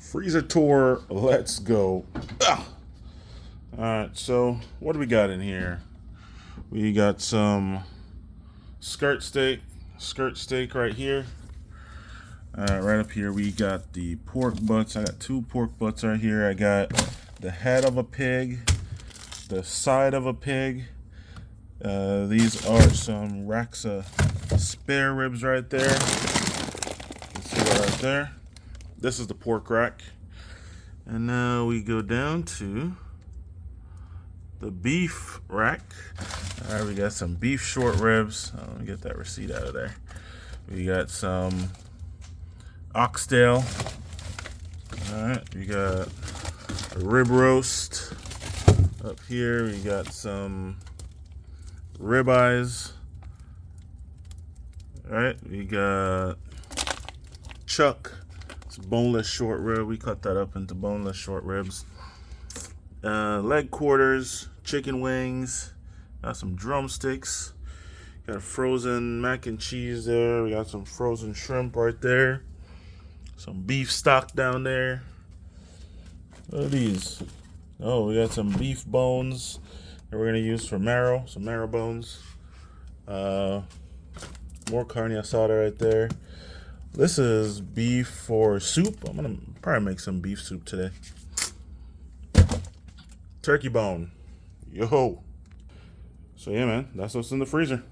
Freezer tour, let's go. Alright, so what do we got in here? We got some skirt steak right here. Right up here we got the pork butts. I got 2 pork butts right here. I got the head of a pig, the side of a pig. These are some racks of spare ribs right there. You can see that right there. This is the pork rack. And now we go down to the beef rack. All right, we got some beef short ribs. Let me get that receipt out of there. We got some oxtail. All right, we got a rib roast. Up here, we got some ribeyes. All right, we got chuck. It's boneless short rib. We cut that up into boneless short ribs. Leg quarters, chicken wings. Got some drumsticks. Got a frozen mac and cheese there. We got some frozen shrimp right there. Some beef stock down there. What are these? Oh, we got some beef bones that we're gonna use for marrow. Some marrow bones. More carne asada right there. This is beef for soup. I'm gonna probably make some beef soup today. Turkey bone. Yo. So yeah, man, that's what's in the freezer.